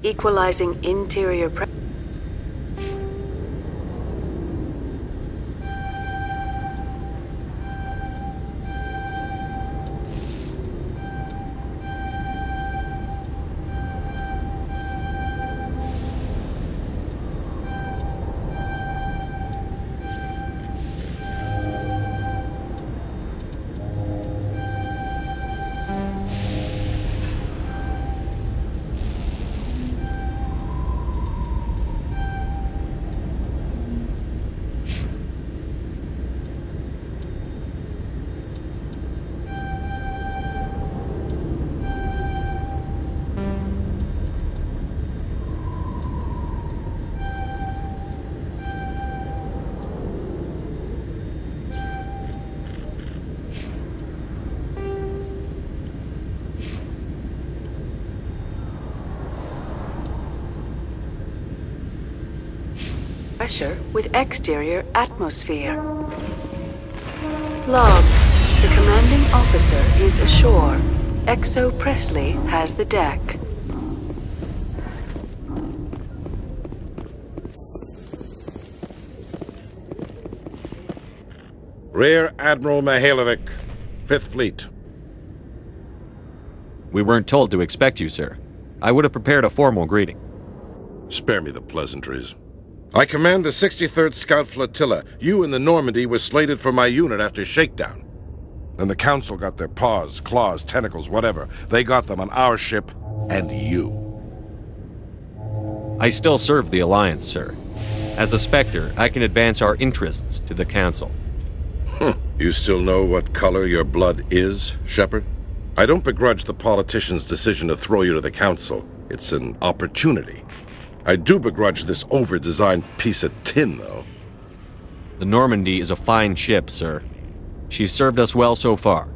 Equalizing interior pressure. Pressure with exterior atmosphere. Logged. The commanding officer is ashore. XO Presley has the deck. Rear Admiral Mihailovic, 5th Fleet. We weren't told to expect you, sir. I would have prepared a formal greeting. Spare me the pleasantries. I command the 63rd Scout Flotilla. You and the Normandy were slated for my unit after shakedown. Then the Council got their paws, claws, tentacles, whatever. They got them on our ship and you. I still serve the Alliance, sir. As a Spectre, I can advance our interests to the Council. You still know what color your blood is, Shepard? I don't begrudge the politician's decision to throw you to the Council. It's an opportunity. I do begrudge this over-designed piece of tin, though. The Normandy is a fine ship, sir. She's served us well so far.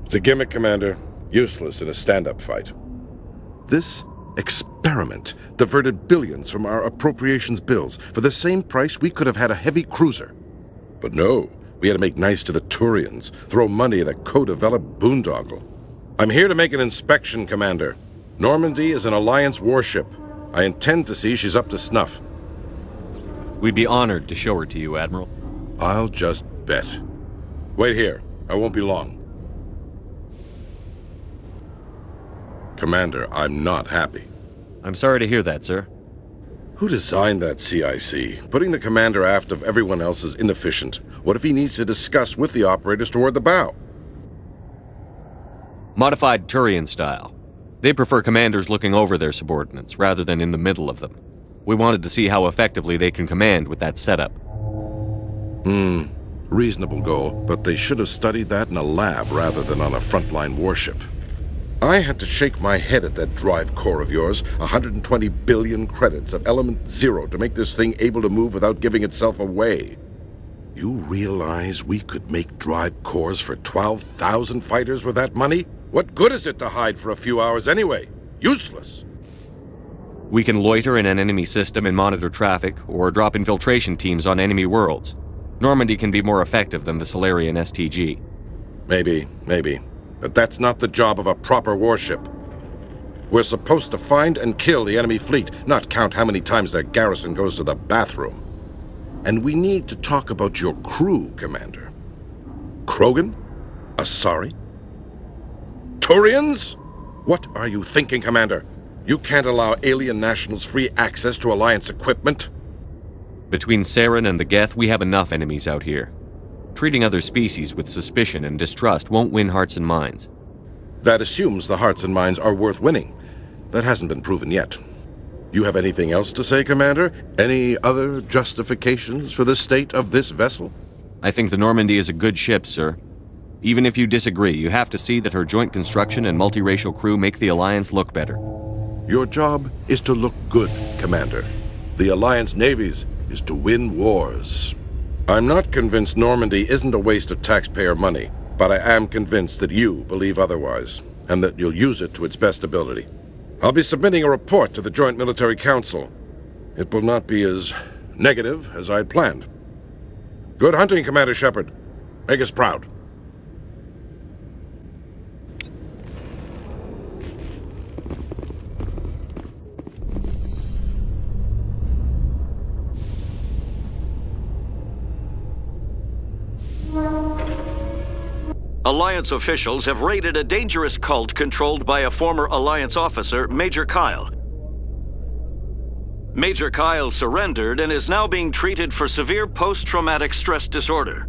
It's a gimmick, Commander. Useless in a stand-up fight. This experiment diverted billions from our appropriations bills. For the same price, we could have had a heavy cruiser. But no, we had to make nice to the Turians, throw money at a co-developed boondoggle. I'm here to make an inspection, Commander. Normandy is an Alliance warship. I intend to see she's up to snuff. We'd be honored to show her to you, Admiral. I'll just bet. Wait here. I won't be long. Commander, I'm not happy. I'm sorry to hear that, sir. Who designed that CIC? Putting the commander aft of everyone else is inefficient. What if he needs to discuss with the operators toward the bow? Modified Turian style. They prefer commanders looking over their subordinates, rather than in the middle of them. We wanted to see how effectively they can command with that setup. Reasonable goal, but they should have studied that in a lab rather than on a frontline warship. I had to shake my head at that drive core of yours, 120 billion credits of element 0 to make this thing able to move without giving itself away. You realize we could make drive cores for 12,000 fighters with that money? What good is it to hide for a few hours anyway? Useless. We can loiter in an enemy system and monitor traffic, or drop infiltration teams on enemy worlds. Normandy can be more effective than the Solarian STG. Maybe. But that's not the job of a proper warship. We're supposed to find and kill the enemy fleet, not count how many times their garrison goes to the bathroom. And we need to talk about your crew, Commander. Krogan? Asari? Turians? What are you thinking, Commander? You can't allow alien nationals free access to Alliance equipment? Between Saren and the Geth, we have enough enemies out here. Treating other species with suspicion and distrust won't win hearts and minds. That assumes the hearts and minds are worth winning. That hasn't been proven yet. You have anything else to say, Commander? Any other justifications for the state of this vessel? I think the Normandy is a good ship, sir. Even if you disagree, you have to see that her joint construction and multiracial crew make the Alliance look better. Your job is to look good, Commander. The Alliance navies is to win wars. I'm not convinced Normandy isn't a waste of taxpayer money, but I am convinced that you believe otherwise, and that you'll use it to its best ability. I'll be submitting a report to the Joint Military Council. It will not be as negative as I'd planned. Good hunting, Commander Shepard. Make us proud. Alliance officials have raided a dangerous cult controlled by a former Alliance officer, Major Kyle. Major Kyle surrendered and is now being treated for severe post-traumatic stress disorder.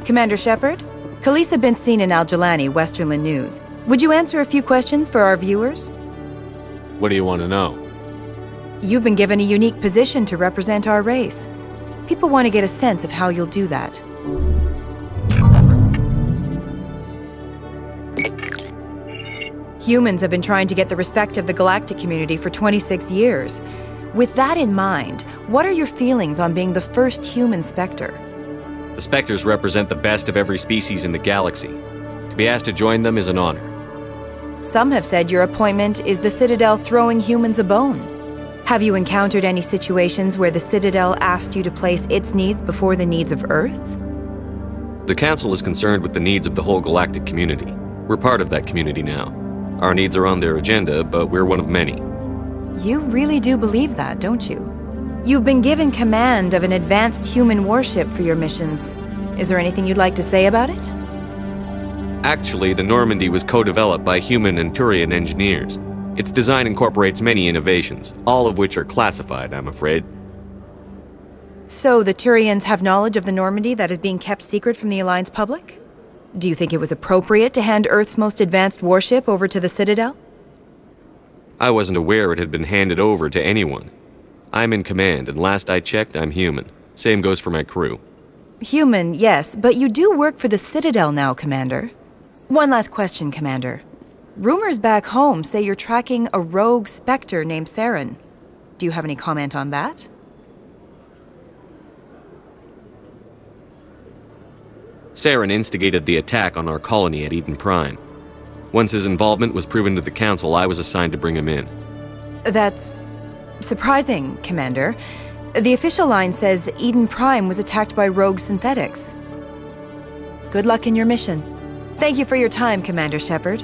Commander Shepard? Khaleesa been seen in Al-Jalani, Westerland News. Would you answer a few questions for our viewers? What do you want to know? You've been given a unique position to represent our race. People want to get a sense of how you'll do that. Humans have been trying to get the respect of the galactic community for 26 years. With that in mind, what are your feelings on being the first human Spectre? The Spectres represent the best of every species in the galaxy. To be asked to join them is an honor. Some have said your appointment is the Citadel throwing humans a bone. Have you encountered any situations where the Citadel asked you to place its needs before the needs of Earth? The Council is concerned with the needs of the whole galactic community. We're part of that community now. Our needs are on their agenda, but we're one of many. You really do believe that, don't you? You've been given command of an advanced human warship for your missions. Is there anything you'd like to say about it? Actually, the Normandy was co-developed by human and Turian engineers. Its design incorporates many innovations, all of which are classified, I'm afraid. So the Turians have knowledge of the Normandy that is being kept secret from the Alliance public? Do you think it was appropriate to hand Earth's most advanced warship over to the Citadel? I wasn't aware it had been handed over to anyone. I'm in command, and last I checked, I'm human. Same goes for my crew. Human, yes, but you do work for the Citadel now, Commander. One last question, Commander. Rumors back home say you're tracking a rogue Spectre named Saren. Do you have any comment on that? Saren instigated the attack on our colony at Eden Prime. Once his involvement was proven to the Council, I was assigned to bring him in. That's surprising, Commander. The official line says Eden Prime was attacked by rogue synthetics. Good luck in your mission. Thank you for your time, Commander Shepard.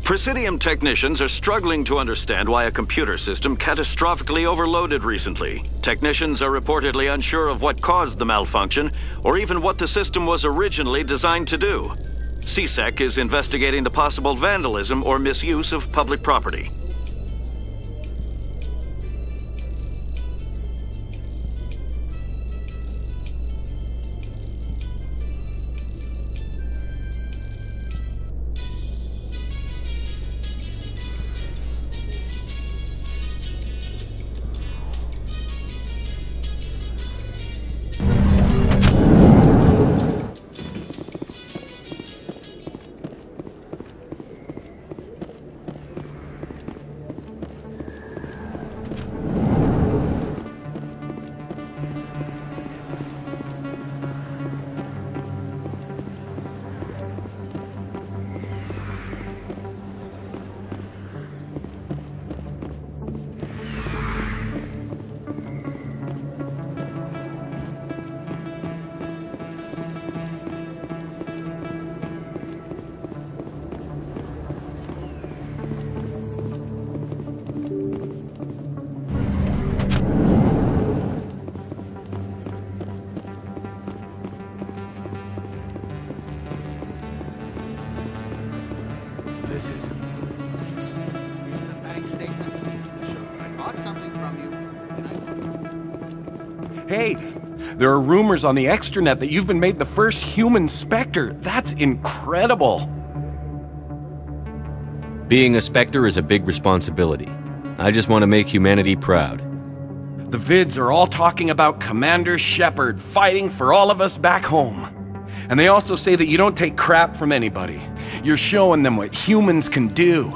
Presidium technicians are struggling to understand why a computer system catastrophically overloaded recently. Technicians are reportedly unsure of what caused the malfunction, or even what the system was originally designed to do. CSEC is investigating the possible vandalism or misuse of public property. This is a bank statement. Sure, I bought something from you. Hey, there are rumors on the extranet that you've been made the first human Spectre. That's incredible. Being a Spectre is a big responsibility. I just want to make humanity proud. The vids are all talking about Commander Shepard fighting for all of us back home. And they also say that you don't take crap from anybody. You're showing them what humans can do.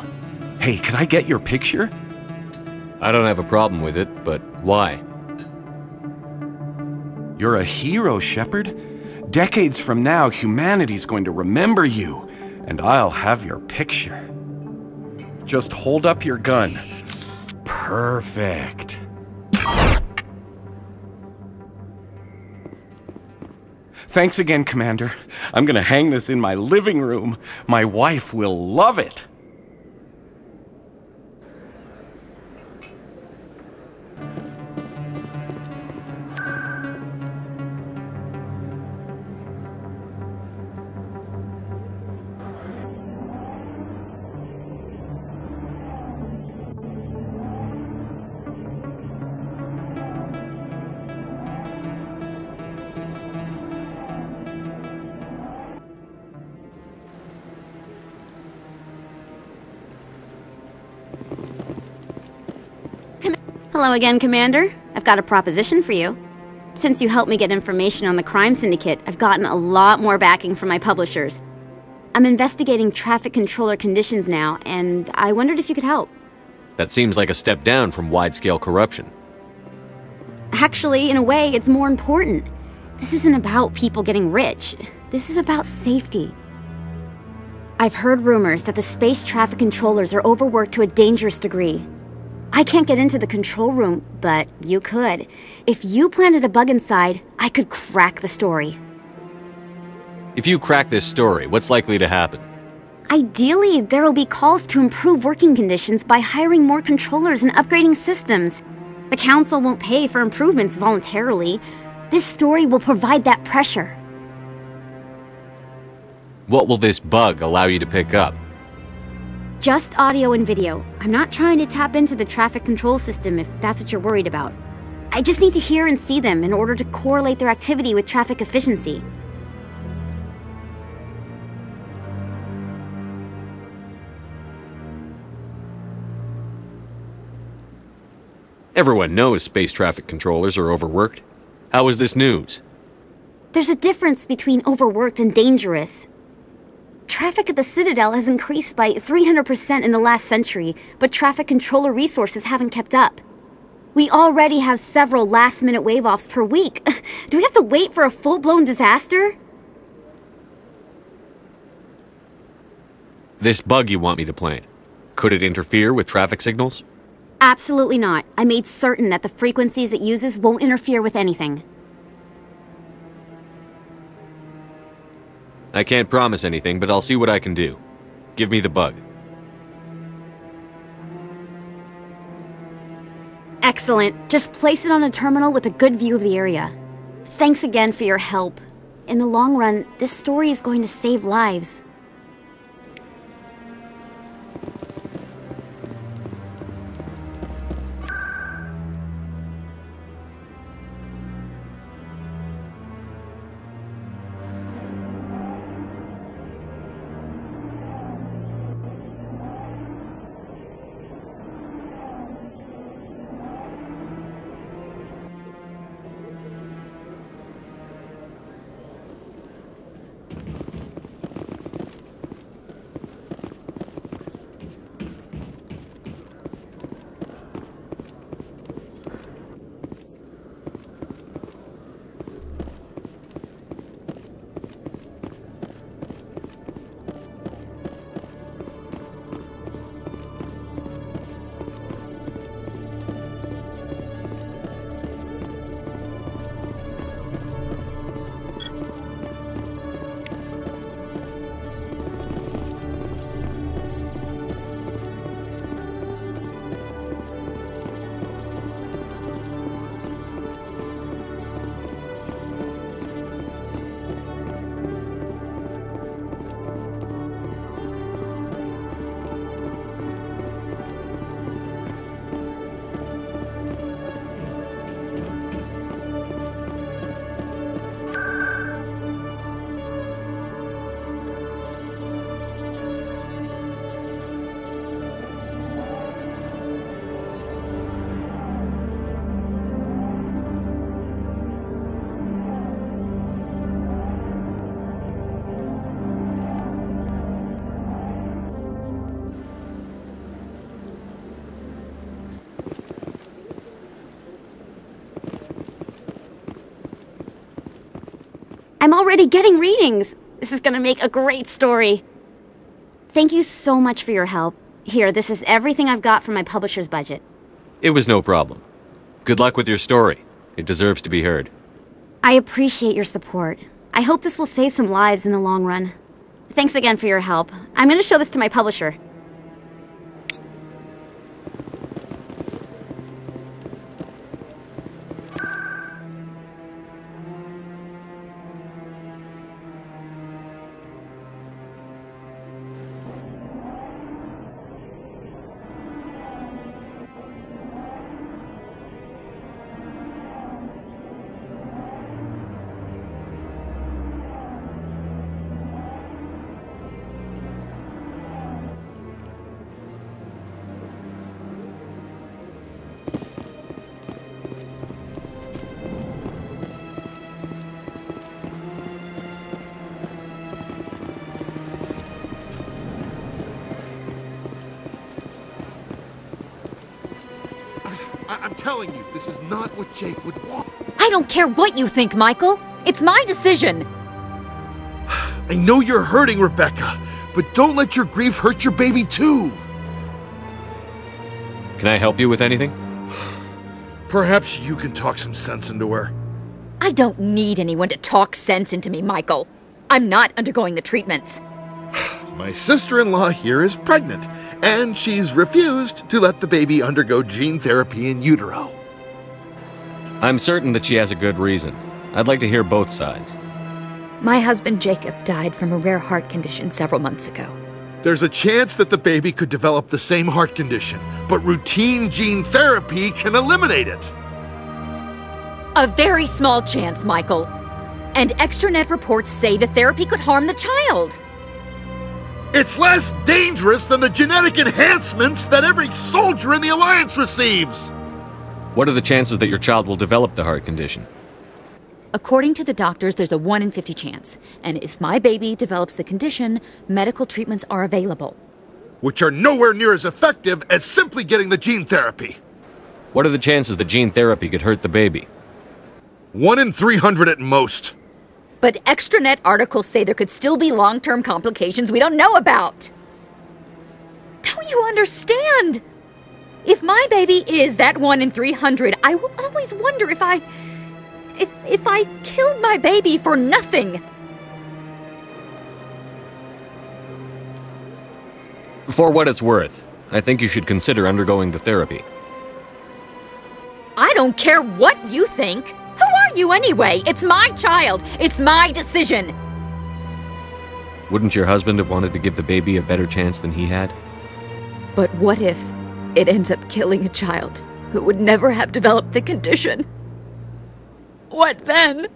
Hey, could I get your picture? I don't have a problem with it, but why? You're a hero, Shepard. Decades from now, humanity's going to remember you, and I'll have your picture. Just hold up your gun. Perfect. Thanks again, Commander. I'm gonna hang this in my living room. My wife will love it. Hello again, Commander. I've got a proposition for you. Since you helped me get information on the crime syndicate, I've gotten a lot more backing from my publishers. I'm investigating traffic controller conditions now, and I wondered if you could help. That seems like a step down from wide-scale corruption. Actually, in a way, it's more important. This isn't about people getting rich. This is about safety. I've heard rumors that the space traffic controllers are overworked to a dangerous degree. I can't get into the control room, but you could. If you planted a bug inside, I could crack the story. If you crack this story, what's likely to happen? Ideally, there will be calls to improve working conditions by hiring more controllers and upgrading systems. The Council won't pay for improvements voluntarily. This story will provide that pressure. What will this bug allow you to pick up? Just audio and video. I'm not trying to tap into the traffic control system if that's what you're worried about. I just need to hear and see them in order to correlate their activity with traffic efficiency. Everyone knows space traffic controllers are overworked. How is this news? There's a difference between overworked and dangerous. Traffic at the Citadel has increased by 300% in the last century, but traffic controller resources haven't kept up. We already have several last-minute wave-offs per week. Do we have to wait for a full-blown disaster? This bug you want me to plant, could it interfere with traffic signals? Absolutely not. I made certain that the frequencies it uses won't interfere with anything. I can't promise anything, but I'll see what I can do. Give me the bug. Excellent. Just place it on a terminal with a good view of the area. Thanks again for your help. In the long run, this story is going to save lives. I'm already getting readings. This is gonna make a great story. Thank you so much for your help. Here, this is everything I've got from my publisher's budget. It was no problem. Good luck with your story. It deserves to be heard. I appreciate your support. I hope this will save some lives in the long run. Thanks again for your help. I'm gonna show this to my publisher. I'm telling you, this is not what Jake would want. I don't care what you think, Michael. It's my decision. I know you're hurting, Rebecca, but don't let your grief hurt your baby too. Can I help you with anything? Perhaps you can talk some sense into her. I don't need anyone to talk sense into me, Michael. I'm not undergoing the treatments. My sister-in-law here is pregnant, and she's refused to let the baby undergo gene therapy in utero. I'm certain that she has a good reason. I'd like to hear both sides. My husband Jacob died from a rare heart condition several months ago. There's a chance that the baby could develop the same heart condition, but routine gene therapy can eliminate it. A very small chance, Michael. And extranet reports say the therapy could harm the child. It's less dangerous than the genetic enhancements that every soldier in the Alliance receives! What are the chances that your child will develop the heart condition? According to the doctors, there's a 1 in 50 chance. And if my baby develops the condition, medical treatments are available. Which are nowhere near as effective as simply getting the gene therapy. What are the chances that gene therapy could hurt the baby? 1 in 300 at most. But extranet articles say there could still be long-term complications we don't know about. Don't you understand? If my baby is that 1 in 300, I will always wonder if I killed my baby for nothing. For what it's worth, I think you should consider undergoing the therapy. don't care what you think. Who are you anyway? It's my child. It's my decision. Wouldn't your husband have wanted to give the baby a better chance than he had? But what if it ends up killing a child who would never have developed the condition? What then?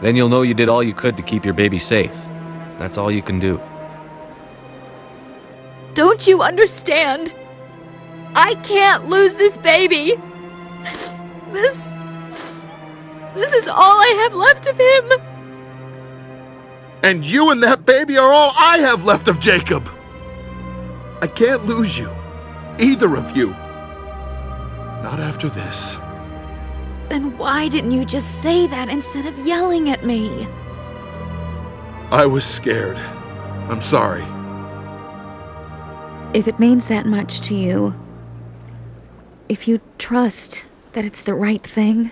Then you'll know you did all you could to keep your baby safe. That's all you can do. Don't you understand? I can't lose this baby. This is all I have left of him. And you and that baby are all I have left of Jacob. I can't lose you. Either of you. Not after this. Then why didn't you just say that instead of yelling at me? I was scared. I'm sorry. If it means that much to you, if you trust that it's the right thing,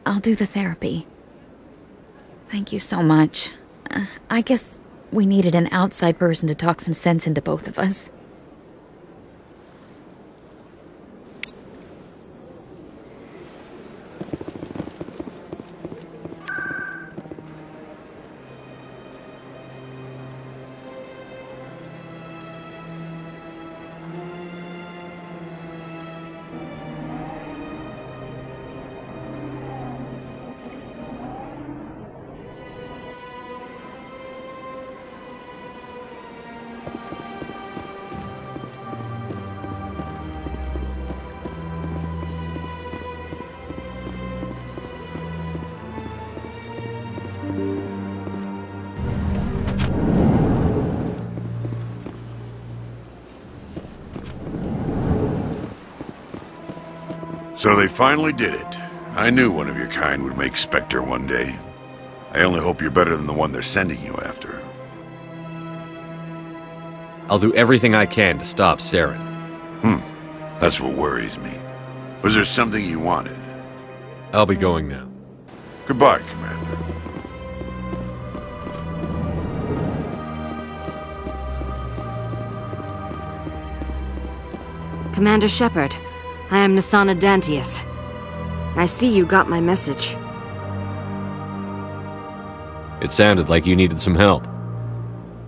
I'll do the therapy. Thank you so much. I guess we needed an outside person to talk some sense into both of us. So they finally did it. I knew one of your kind would make Spectre one day. I only hope you're better than the one they're sending you after. I'll do everything I can to stop Saren. That's what worries me. Was there something you wanted? I'll be going now. Goodbye, Commander. Commander Shepard, I am Nasana Dantius. I see you got my message. It sounded like you needed some help.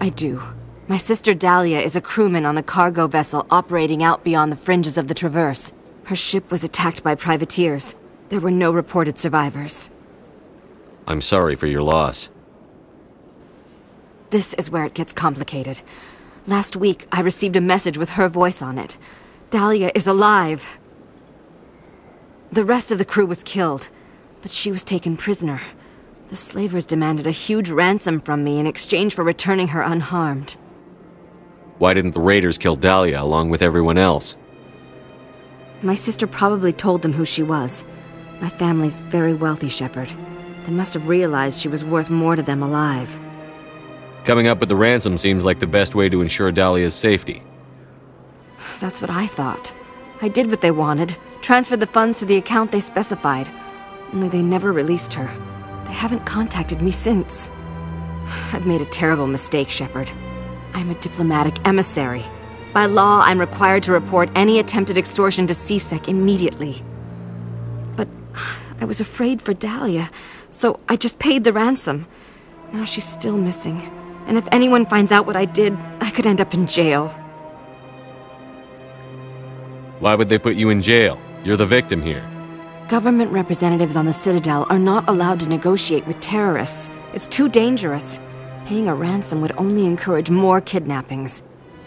I do. My sister Dahlia is a crewman on the cargo vessel operating out beyond the fringes of the Traverse. Her ship was attacked by privateers. There were no reported survivors. I'm sorry for your loss. This is where it gets complicated. Last week, I received a message with her voice on it. Dahlia is alive. The rest of the crew was killed, but she was taken prisoner. The slavers demanded a huge ransom from me in exchange for returning her unharmed. Why didn't the raiders kill Dahlia along with everyone else? My sister probably told them who she was. My family's very wealthy, Shepard. They must have realized she was worth more to them alive. Coming up with the ransom seems like the best way to ensure Dahlia's safety. That's what I thought. I did what they wanted, transferred the funds to the account they specified. Only they never released her. They haven't contacted me since. I've made a terrible mistake, Shepard. I'm a diplomatic emissary. By law, I'm required to report any attempted extortion to CSEC immediately. But I was afraid for Dahlia, so I just paid the ransom. Now she's still missing, and if anyone finds out what I did, I could end up in jail. Why would they put you in jail? You're the victim here. Government representatives on the Citadel are not allowed to negotiate with terrorists. It's too dangerous. Paying a ransom would only encourage more kidnappings.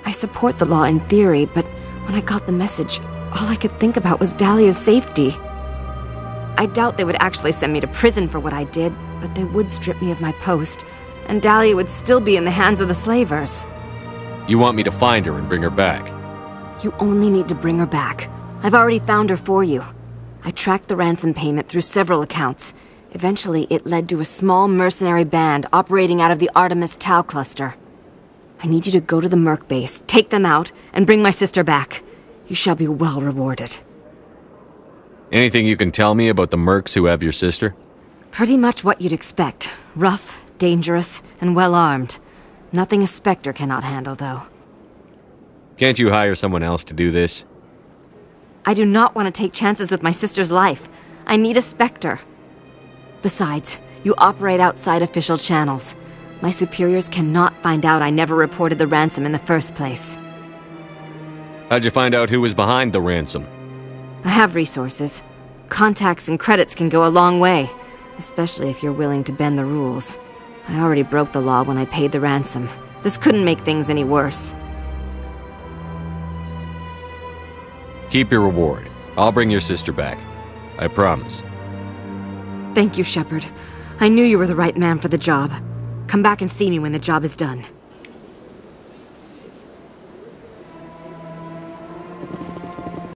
I support the law in theory, but when I got the message, all I could think about was Dahlia's safety. I doubt they would actually send me to prison for what I did, but they would strip me of my post, and Dahlia would still be in the hands of the slavers. You want me to find her and bring her back? You only need to bring her back. I've already found her for you. I tracked the ransom payment through several accounts. Eventually, it led to a small mercenary band operating out of the Artemis Tau cluster. I need you to go to the Merc base, take them out, and bring my sister back. You shall be well rewarded. Anything you can tell me about the Mercs who have your sister? Pretty much what you'd expect. Rough, dangerous, and well-armed. Nothing a Spectre cannot handle, though. Can't you hire someone else to do this? I do not want to take chances with my sister's life. I need a Spectre. Besides, you operate outside official channels. My superiors cannot find out I never reported the ransom in the first place. How'd you find out who was behind the ransom? I have resources. Contacts and credits can go a long way, especially if you're willing to bend the rules. I already broke the law when I paid the ransom. This couldn't make things any worse. Keep your reward. I'll bring your sister back. I promise. Thank you, Shepard. I knew you were the right man for the job. Come back and see me when the job is done.